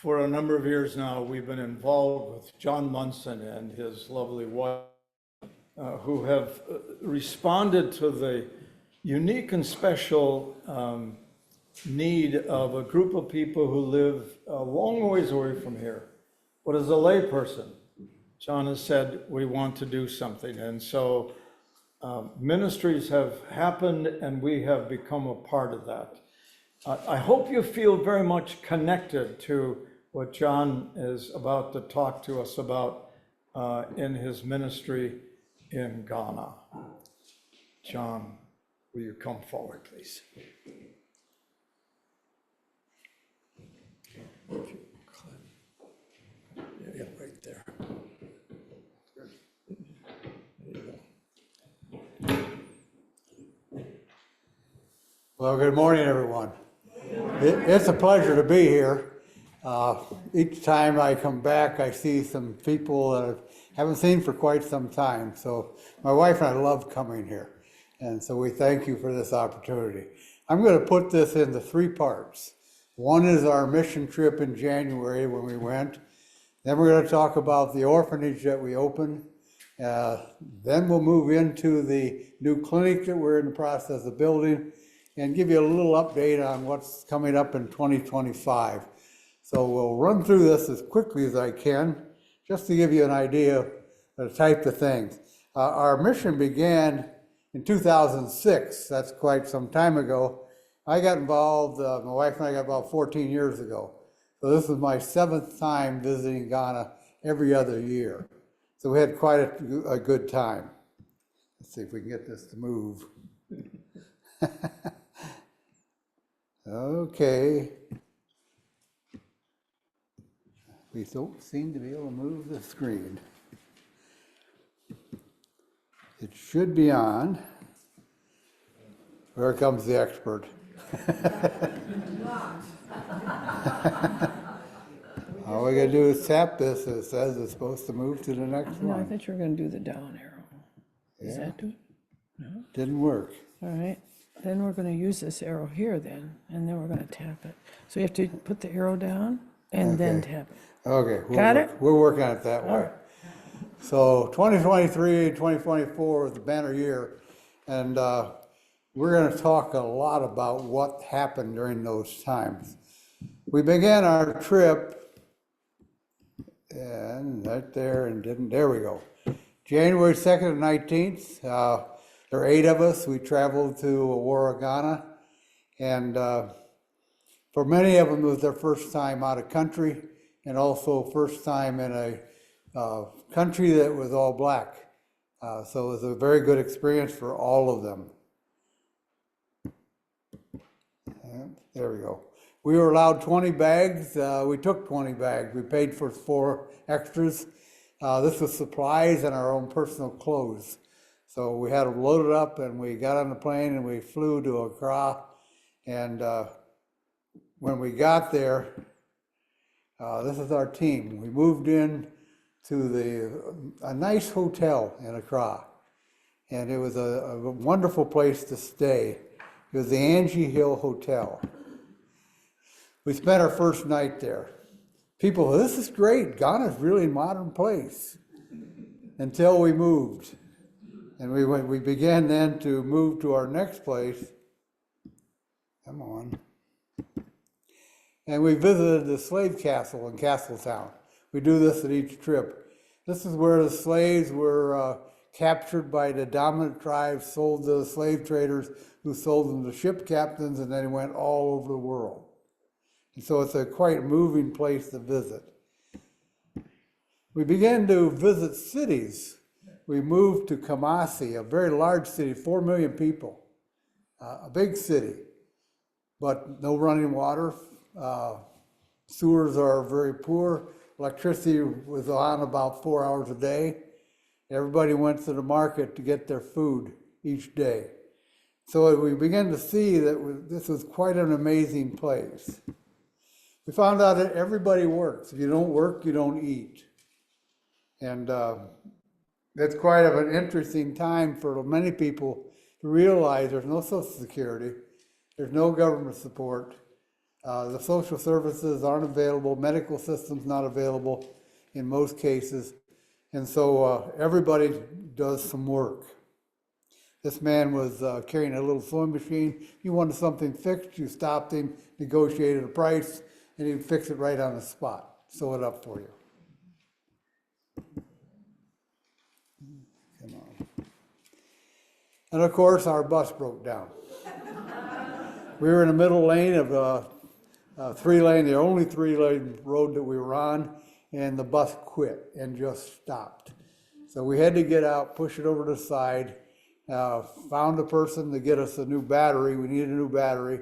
For a number of years now, we've been involved with John Munson and his lovely wife, who have responded to the unique and special need of a group of people who live a long ways away from here. But as a layperson, John has said, we want to do something. And so ministries have happened and we have become a part of that. I hope you feel very much connected to what John is about to talk to us about in his ministry in Ghana. John, will you come forward, please? Yeah, right there. There you go. Well, good morning, everyone. It's a pleasure to be here. Each time I come back, I see some people that I haven't seen for quite some time. So my wife and I love coming here. And so we thank you for this opportunity. I'm going to put this into three parts. One is our mission trip in January when we went. Then we're going to talk about the orphanage that we opened. Then we'll move into the new clinic that we're in the process of building and give you a little update on what's coming up in 2025. So we'll run through this as quickly as I can, just to give you an idea of the type of things. Our mission began in 2006. That's quite some time ago. I got involved, my wife and I got involved 14 years ago. So this is my 7th time visiting Ghana every other year. So we had quite a good time. Let's see if we can get this to move. Okay. We don't seem to be able to move the screen. It should be on. Here comes the expert. All we gotta do is tap this, and it says it's supposed to move to the next No, one. I thought you were going to do the down arrow. Does that do it? No? Didn't work. All right. Then we're going to use this arrow here then, and then we're going to tap it. So you have to put the arrow down and then tap it. Okay. Got it? We're working on it that way. All right. So 2023, 2024 was the banner year, and we're going to talk a lot about what happened during those times. We began our trip, and right there, and there we go. January 2nd and 19th, there are 8 of us. We traveled to Awara, Ghana, and for many of them, it was their first time out of country, and also first time in a country that was all black. So it was a very good experience for all of them. And there we go. We were allowed 20 bags. We took 20 bags. We paid for 4 extras. This was supplies and our own personal clothes. So we had them loaded up and we got on the plane and we flew to Accra. And when we got there, this is our team. We moved in to a nice hotel in Accra. And it was a wonderful place to stay. It was the Angie Hill Hotel. We spent our first night there. People, this is great. Ghana's really a modern place. Until we moved. And we began then to move to our next place. Come on. And we visited the slave castle in Castletown. We do this at each trip. This is where the slaves were captured by the dominant tribes, sold to the slave traders who sold them to ship captains, and then went all over the world. And so it's a quite moving place to visit. We began to visit cities. We moved to Kumasi, a very large city, 4 million people, a big city, but no running water. Sewers are very poor. Electricity was on about 4 hours a day. Everybody went to the market to get their food each day. So we began to see that this was quite an amazing place. We found out that everybody works. If you don't work, you don't eat. And that's quite of an interesting time for many people to realize there's no Social Security, there's no government support. The social services aren't available, medical system's not available in most cases. And so everybody does some work. This man was carrying a little sewing machine. He wanted something fixed. You stopped him, negotiated a price, and he'd fix it right on the spot, sew it up for you. Come on. And of course, our bus broke down. We were in the middle lane of a three-lane, the only three-lane road that we were on, and the bus quit and just stopped. So we had to get out, push it over to the side, found a person to get us a new battery. We needed a new battery.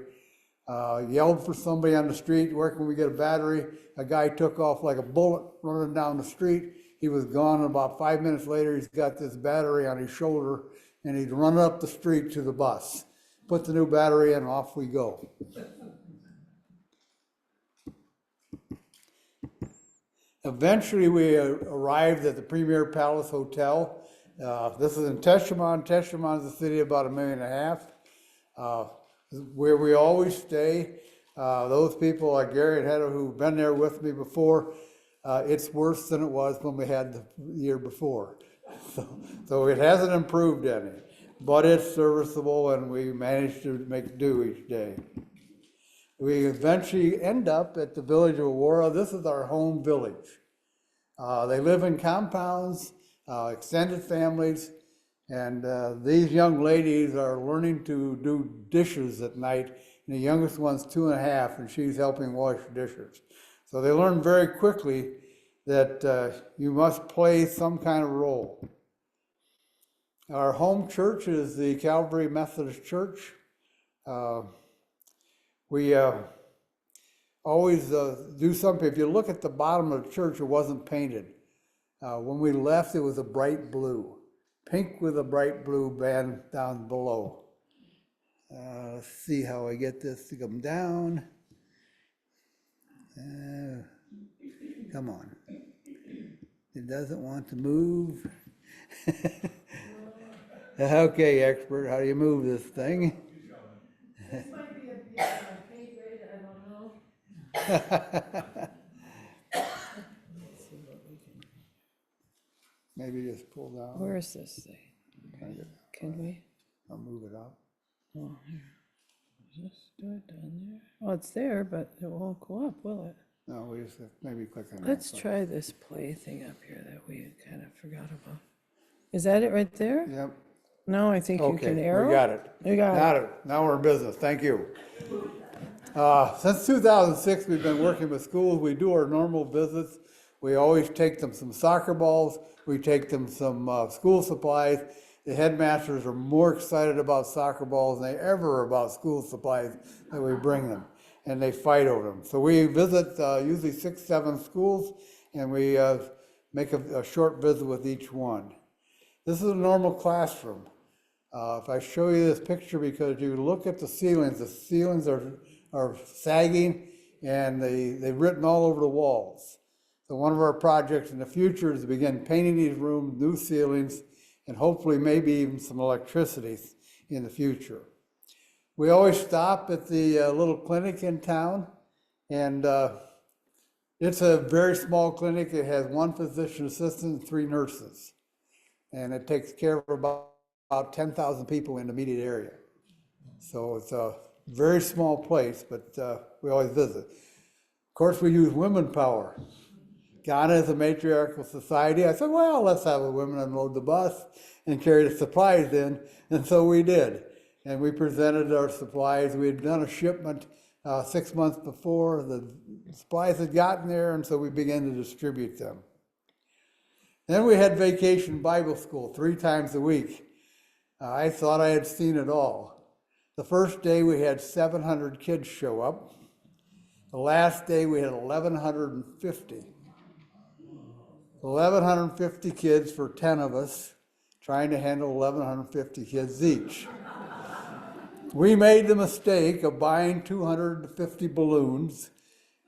Yelled for somebody on the street, where can we get a battery? A guy took off like a bullet running down the street. He was gone, and about 5 minutes later, he's got this battery on his shoulder, and he'd run up the street to the bus. Put the new battery in, off we go. Eventually, we arrived at the Premier Palace Hotel. This is in Teshimon. Teshimon is a city about 1.5 million. Where we always stay. Those people like Gary and Hedda who've been there with me before, it's worse than it was when we had the year before. So it hasn't improved any, but it's serviceable and we manage to make do each day. We eventually end up at the village of Aurora. This is our home village. They live in compounds, extended families, and these young ladies are learning to do dishes at night. And the youngest one's 2.5, and she's helping wash dishes. So they learn very quickly that you must play some kind of role. Our home church is the Calvary Methodist Church. We always do something. If you look at the bottom of the church, it wasn't painted. When we left, it was a bright blue. Pink with a bright blue band down below. Let's see how I get this to come down. Come on. It doesn't want to move. Okay, expert, how do you move this thing? This might be a pay grade, I don't know. Maybe just pull down. Where is this thing? Can we? I'll move it up. Oh, here. Just do it down there. Oh, it's there, but it won't go up, will it? No, we just maybe click on that. Let's try this play thing up here that we kind of forgot about. Is that it right there? Yep. No, I think you Okay, can arrow. we got it. You got it. Now we're in business. Thank you. Since 2006, we've been working with schools. We do our normal visits. We always take them some soccer balls. We take them some school supplies. The headmasters are more excited about soccer balls than they ever are about school supplies that we bring them, and they fight over them. So we visit usually 6, 7 schools, and we make a short visit with each one. This is a normal classroom. If I show you this picture, because you look at the ceilings are sagging, and they've written all over the walls. So one of our projects in the future is to begin painting these rooms, new ceilings, and hopefully maybe even some electricity in the future. We always stop at the little clinic in town, and it's a very small clinic. It has 1 physician assistant and 3 nurses, and it takes care of about 10,000 people in the immediate area. So it's a very small place, but we always visit. Of course, we use women power. Ghana is a matriarchal society. I said, well, let's have the women unload the bus and carry the supplies in. And so we did. And we presented our supplies. We had done a shipment 6 months before. The supplies had gotten there, and so we began to distribute them. Then we had vacation Bible school 3 times a week. I thought I had seen it all. The first day we had 700 kids show up. The last day we had 1,150. 1,150 kids for 10 of us, trying to handle 1,150 kids each. We made the mistake of buying 250 balloons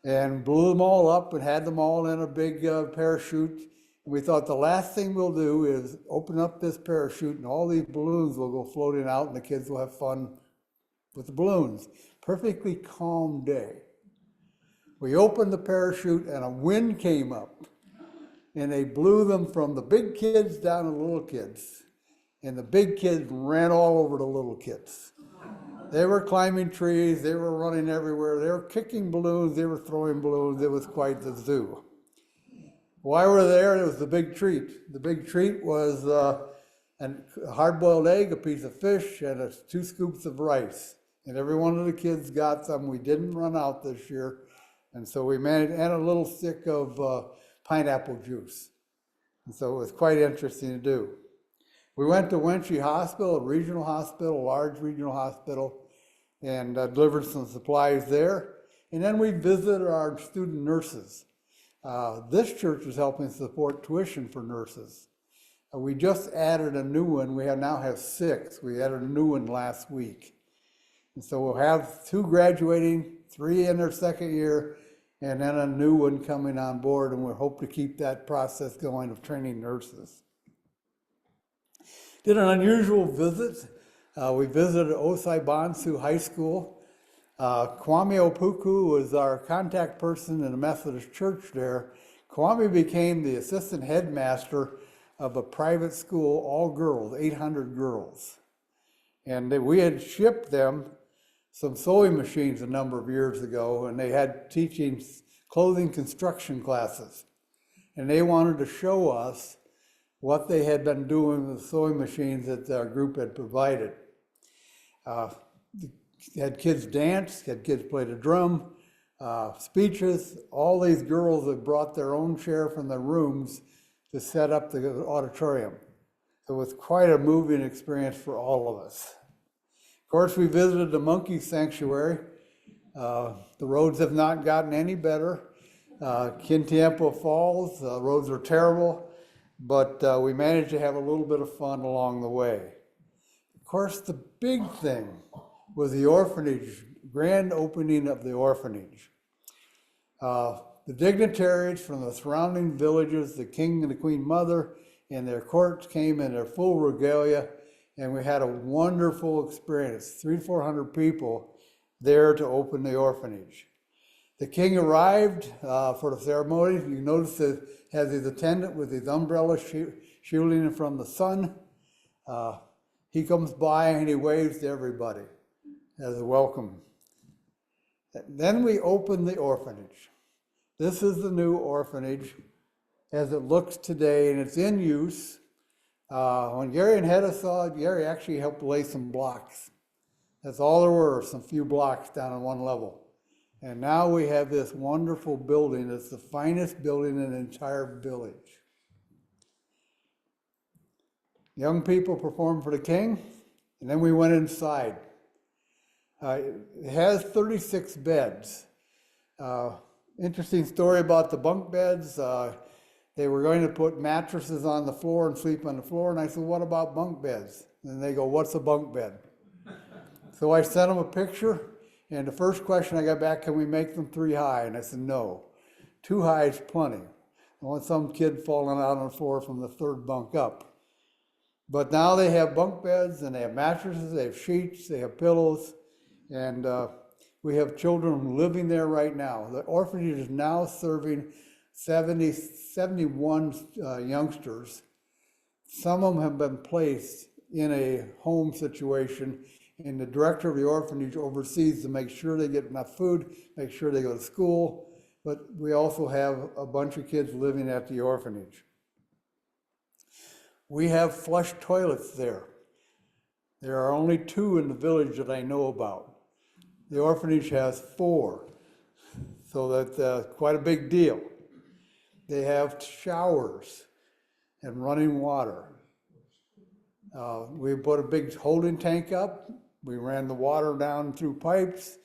and blew them all up and had them all in a big parachute. We thought the last thing we'll do is open up this parachute and all these balloons will go floating out and the kids will have fun with the balloons. Perfectly calm day. We opened the parachute and a wind came up and they blew them from the big kids down to the little kids. And the big kids ran all over the little kids. They were climbing trees, they were running everywhere, they were kicking balloons, they were throwing balloons. It was quite the zoo. While we were there, it was the big treat. The big treat was a hard-boiled egg, a piece of fish, and 2 scoops of rice. And every one of the kids got some. We didn't run out this year. And so we managed, and a little stick of pineapple juice. And so it was quite interesting to do. We went to Wenchie Hospital, a regional hospital, a large regional hospital, and delivered some supplies there. And then we visited our student nurses. This church is helping support tuition for nurses. We just added a new one. We now have 6. We added a new one last week. And so we'll have 2 graduating, 3 in their second year, and then a new one coming on board, and we hope to keep that process going of training nurses. Did an unusual visit. We visited Osai Bonsu High School. Kwame Opoku was our contact person in the Methodist Church there. Kwame became the assistant headmaster of a private school, all girls, 800 girls. And we had shipped them some sewing machines a number of years ago, and they had teaching clothing construction classes. And they wanted to show us what they had been doing with the sewing machines that our group had provided. Had kids dance, had kids play the drum, speeches. All these girls had brought their own chair from their rooms to set up the auditorium. It was quite a moving experience for all of us. Of course, we visited the monkey sanctuary. The roads have not gotten any better. Kintiampo Falls, the roads are terrible, but we managed to have a little bit of fun along the way. Of course, the big thing was the orphanage, grand opening of the orphanage. The dignitaries from the surrounding villages, the king and the queen mother, and their courts came in their full regalia, and we had a wonderful experience. 300-400 people there to open the orphanage. The king arrived for the ceremony. You notice that has his attendant with his umbrella shielding him from the sun. He comes by and he waves to everybody as a welcome. Then we opened the orphanage. This is the new orphanage as it looks today, and it's in use. When Gary and Hedda saw it, Gary actually helped lay some blocks. That's all there were, some few blocks down on one level. And now we have this wonderful building. It's the finest building in the entire village. Young people performed for the king, and then we went inside. It has 36 beds. Interesting story about the bunk beds. They were going to put mattresses on the floor and sleep on the floor, and I said, what about bunk beds? And they go, what's a bunk bed? So I sent them a picture, and the first question I got back, can we make them 3 high? And I said, no. 2 high is plenty. I want some kid falling out on the floor from the 3rd bunk up. But now they have bunk beds, and they have mattresses, they have sheets, they have pillows, and we have children living there right now. The orphanage is now serving 71 youngsters. Some of them have been placed in a home situation, and the director of the orphanage oversees to make sure they get enough food, make sure they go to school, but we also have a bunch of kids living at the orphanage. We have flush toilets there. There are only 2 in the village that I know about. The orphanage has 4, so that's quite a big deal. They have showers and running water. We put a big holding tank up. We ran the water down through pipes.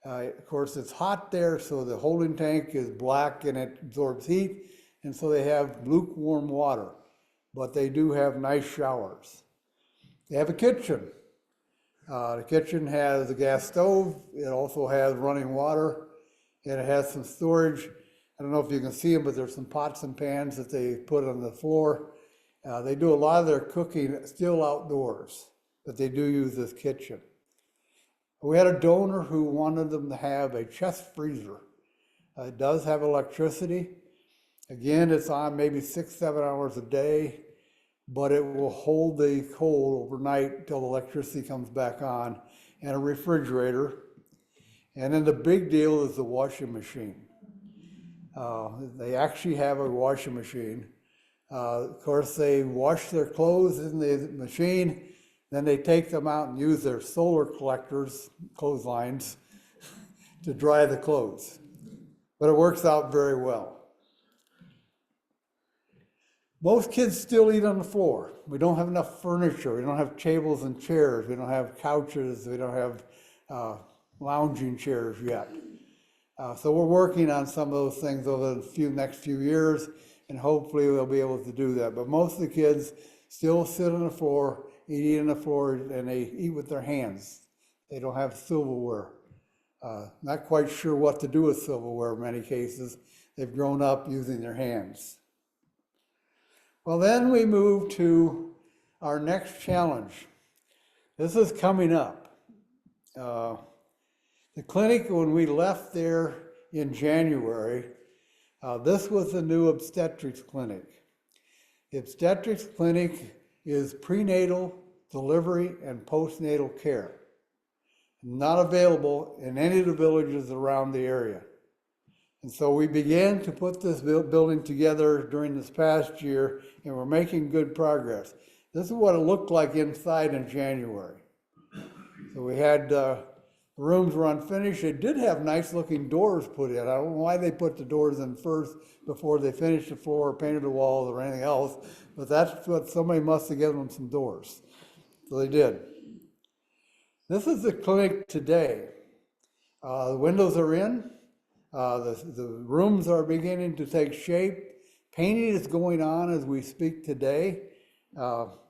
Of course, it's hot there, so the holding tank is black and it absorbs heat, and so they have lukewarm water, but they do have nice showers. They have a kitchen. The kitchen has a gas stove. It also has running water, and it has some storage. I don't know if you can see them, but there's some pots and pans that they put on the floor. They do a lot of their cooking still outdoors, but they do use this kitchen. We had a donor who wanted them to have a chest freezer. It does have electricity. Again, it's on maybe 6-7 hours a day, but it will hold the coal overnight until the electricity comes back on, and a refrigerator. And then the big deal is the washing machine. They actually have a washing machine. Of course, they wash their clothes in the machine, then they take them out and use their solar collectors, clotheslines, to dry the clothes. But it works out very well. Most kids still eat on the floor. We don't have enough furniture. We don't have tables and chairs. We don't have couches. We don't have lounging chairs yet. So we're working on some of those things over the next few years, and hopefully we'll be able to do that. But most of the kids still sit on the floor, eat on the floor, and they eat with their hands. They don't have silverware. Not quite sure what to do with silverware in many cases. They've grown up using their hands. Well, then we move to our next challenge. This is coming up. The clinic, when we left there in January, this was the new obstetrics clinic. The obstetrics clinic is prenatal, delivery, and postnatal care. Not available in any of the villages around the area. And so we began to put this building together during this past year, and we're making good progress. This is what it looked like inside in January. So we had, the rooms were unfinished. They did have nice looking doors put in. I don't know why they put the doors in first before they finished the floor, or painted the walls, or anything else, but that's what somebody must have given them some doors. So they did. This is the clinic today. The windows are in. The rooms are beginning to take shape. Painting is going on as we speak today.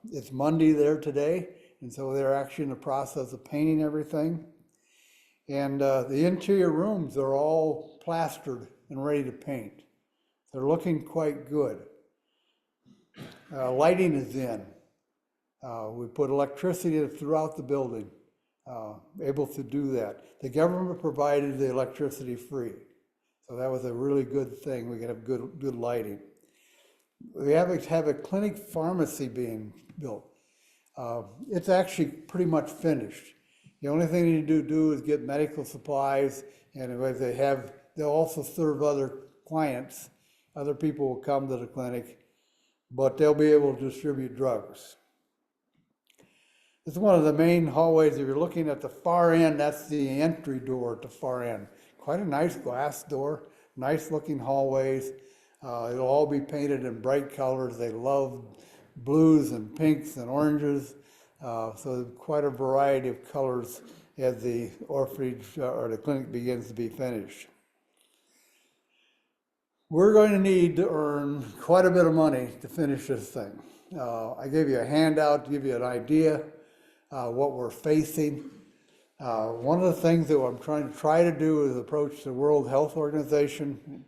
It's Monday there today, and so they're actually in the process of painting everything. And the interior rooms are all plastered and ready to paint. They're looking quite good. Lighting is in. We put electricity throughout the building, able to do that. The government provided the electricity free. So that was a really good thing. We could have good lighting. We have a clinic pharmacy being built. It's actually pretty much finished. The only thing you need to do is get medical supplies, and they'll also serve other clients. Other people will come to the clinic, but they'll be able to distribute drugs. This is one of the main hallways. If you're looking at the far end, that's the entry door at the far end. Quite a nice glass door, nice looking hallways. It'll all be painted in bright colors. They love blues and pinks and oranges. So quite a variety of colors as the orphanage or the clinic begins to be finished. We're going to need to earn quite a bit of money to finish this thing. I gave you a handout to give you an idea what we're facing. One of the things that I'm trying to do is approach the World Health Organization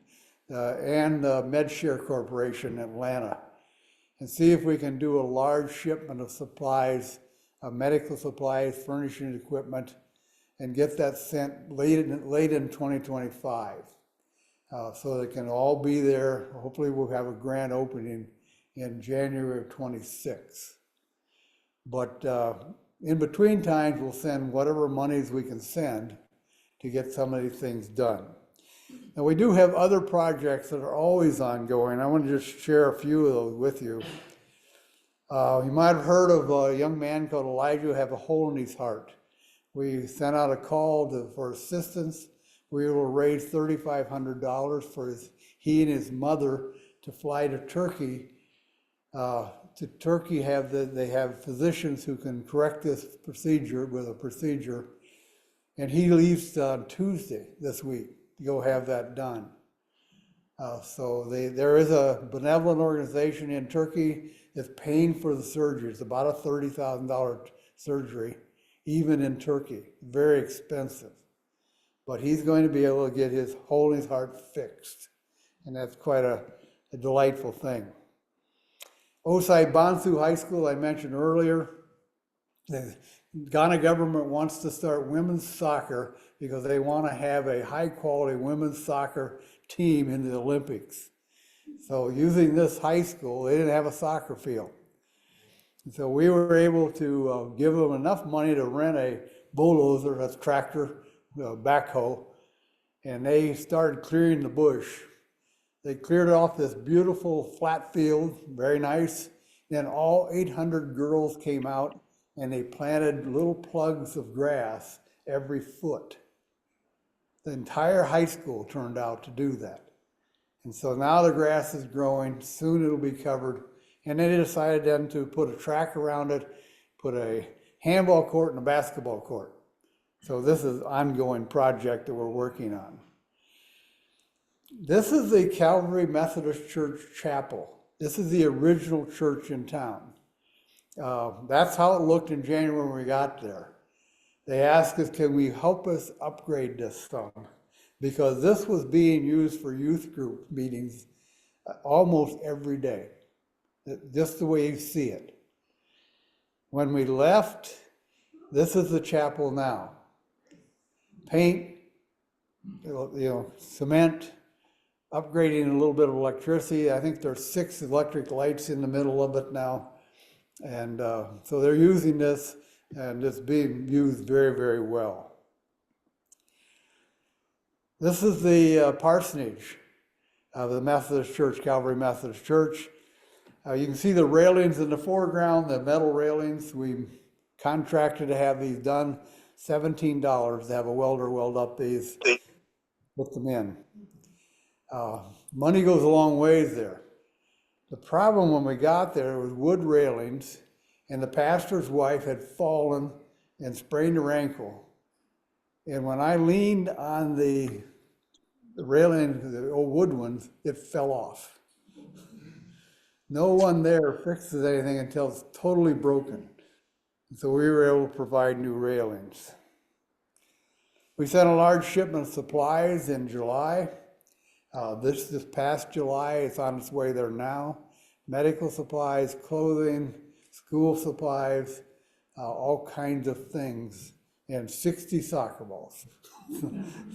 and MedShare Corporation in Atlanta and see if we can do a large shipment of supplies, medical supplies, furnishing equipment, and get that sent late in 2025. So they can all be there. Hopefully we'll have a grand opening in January of 26. But in between times, we'll send whatever monies we can send to get some of these things done. Now, we do have other projects that are always ongoing. I want to just share a few of those with you. You might have heard of a young man called Elijah who had a hole in his heart. We sent out a call for assistance. We will raise $3,500 for he and his mother to fly to Turkey. To Turkey, they have physicians who can correct this procedure with a procedure, and he leaves on Tuesday this week to go have that done. So there is a benevolent organization in Turkey that's paying for the surgery. It's about a $30,000 surgery, even in Turkey. Very expensive. But he's going to be able to get his hole in his heart fixed, and that's quite a delightful thing. Osai Bansu High School, I mentioned earlier, the Ghana government wants to start women's soccer because they want to have a high-quality women's soccer team in the Olympics. So using this high school, they didn't have a soccer field. So we were able to give them enough money to rent a bulldozer, that's tractor, backhoe, and they started clearing the bush. They cleared off this beautiful flat field, very nice. Then all 800 girls came out and they planted little plugs of grass every foot. The entire high school turned out to do that. And so now the grass is growing, soon it'll be covered. And then they decided then to put a track around it, put a handball court and a basketball court. So this is an ongoing project that we're working on. This is the Calvary Methodist Church chapel. This is the original church in town. That's how it looked in January when we got there. They asked us, can we help us upgrade this some? Because this was being used for youth group meetings almost every day, just the way you see it. When we left, this is the chapel now. Paint, cement, upgrading a little bit of electricity. I think there's 6 electric lights in the middle of it now. And so they're using this, and it's being used very, very well. This is the parsonage of the Methodist Church, Calvary Methodist Church. You can see the railings in the foreground, the metal railings. We contracted to have these done, $17 to have a welder weld up these, put them in. Money goes a long ways there. The problem when we got there was wood railings, and the pastor's wife had fallen and sprained her ankle. And when I leaned on the railing, the old wood ones, it fell off. No one there fixes anything until it's totally broken. So we were able to provide new railings. We sent a large shipment of supplies in July. This past July, it's on its way there now. Medical supplies, clothing, school supplies, all kinds of things, and 60 soccer balls.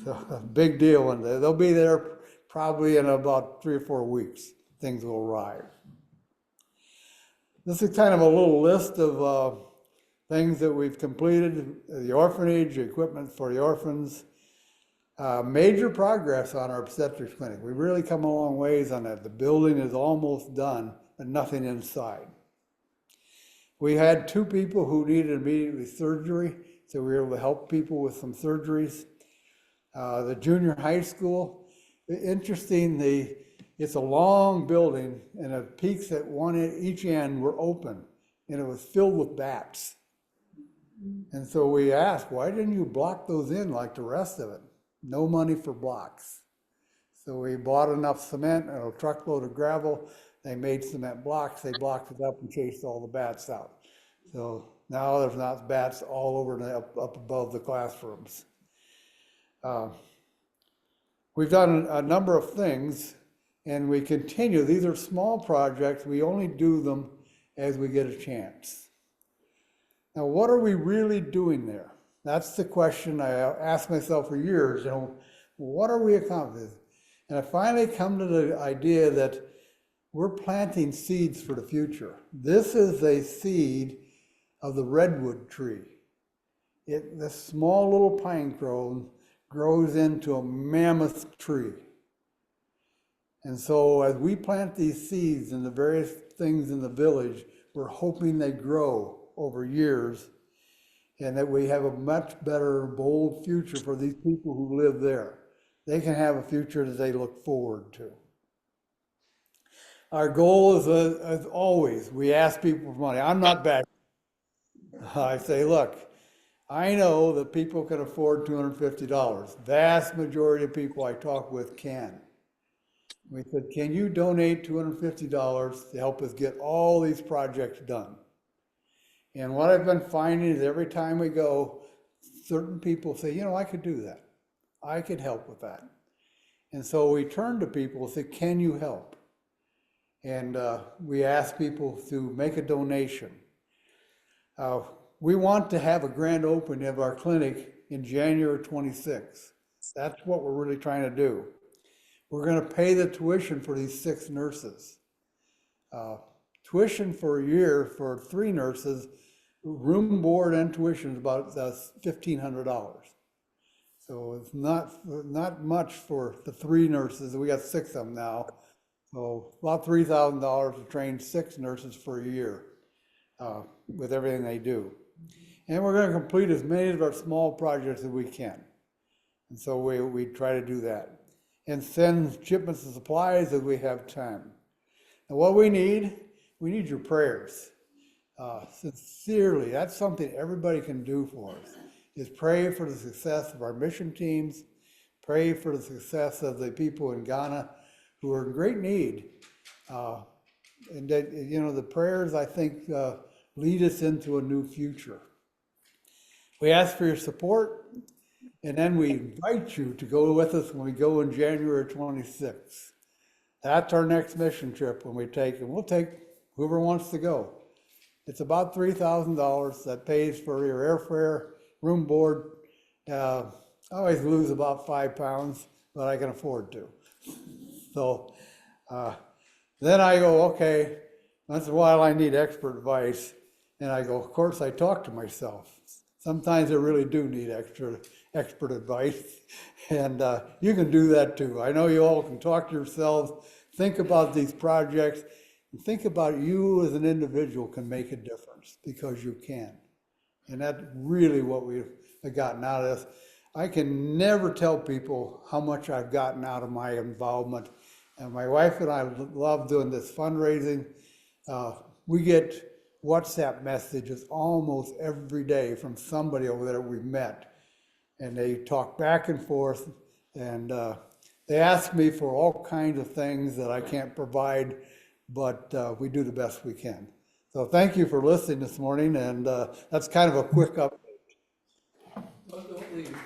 So a big deal, and they'll be there probably in about 3 or 4 weeks. Things will arrive. This is kind of a little list of things that we've completed. The orphanage, equipment for the orphans. Major progress on our obstetrics clinic. We've really come a long ways on that. The building is almost done, but nothing inside. We had 2 people who needed immediately surgery, so we were able to help people with some surgeries. The junior high school, interesting, it's a long building, and the peaks at each end were open, and it was filled with bats. And so we asked, why didn't you block those in like the rest of it? No money for blocks. So we bought enough cement and a truckload of gravel. They made cement blocks. They blocked it up and chased all the bats out. So now there's not bats all over up above the classrooms. We've done a number of things, and we continue. These are small projects. We only do them as we get a chance. Now, what are we really doing there? That's the question I asked myself for years, what are we accomplishing? And I finally come to the idea that we're planting seeds for the future. This is a seed of the redwood tree. This small little pine cone grows into a mammoth tree. And so as we plant these seeds in the various things in the village, we're hoping they grow over years, and that we have a much better, bold future for these people who live there. They can have a future that they look forward to. Our goal is, as always, we ask people for money. I'm not back. I say, look, I know that people can afford $250. Vast majority of people I talk with can. We said, can you donate $250 to help us get all these projects done? And what I've been finding is every time we go, certain people say, I could do that. I could help with that. And so we turn to people and say, can you help? And we ask people to make a donation. We want to have a grand opening of our clinic in January 26. That's what we're really trying to do. We're going to pay the tuition for these 6 nurses. Tuition for a year for 3 nurses, room, board, and tuition is about $1,500. So it's not much for the 3 nurses. We got 6 of them now. So about $3,000 to train 6 nurses for a year with everything they do. And we're going to complete as many of our small projects as we can. And so we try to do that. And send shipments of supplies as we have time. And what we need your prayers. Sincerely, that's something everybody can do for us, is pray for the success of our mission teams, pray for the success of the people in Ghana who are in great need. And that, the prayers, I think, lead us into a new future. We ask for your support, and then we invite you to go with us when we go in January 26th. That's our next mission trip when we take, and we'll take whoever wants to go. It's about $3,000 that pays for your airfare, room, board. I always lose about 5 pounds, but I can afford to. So then I go, okay, once in a while I need expert advice. And I go, of course, I talk to myself. Sometimes I really do need expert advice. And you can do that too. I know you all can talk to yourselves, think about these projects, and think about you as an individual can make a difference, because you can. And that's really what we've gotten out of this. I can never tell people how much I've gotten out of my involvement. And my wife and I love doing this fundraising. We get WhatsApp messages almost every day from somebody over there we met. And they talk back and forth, and they ask me for all kinds of things that I can't provide, but we do the best we can. So thank you for listening this morning, and that's kind of a quick update. Well, don't leave.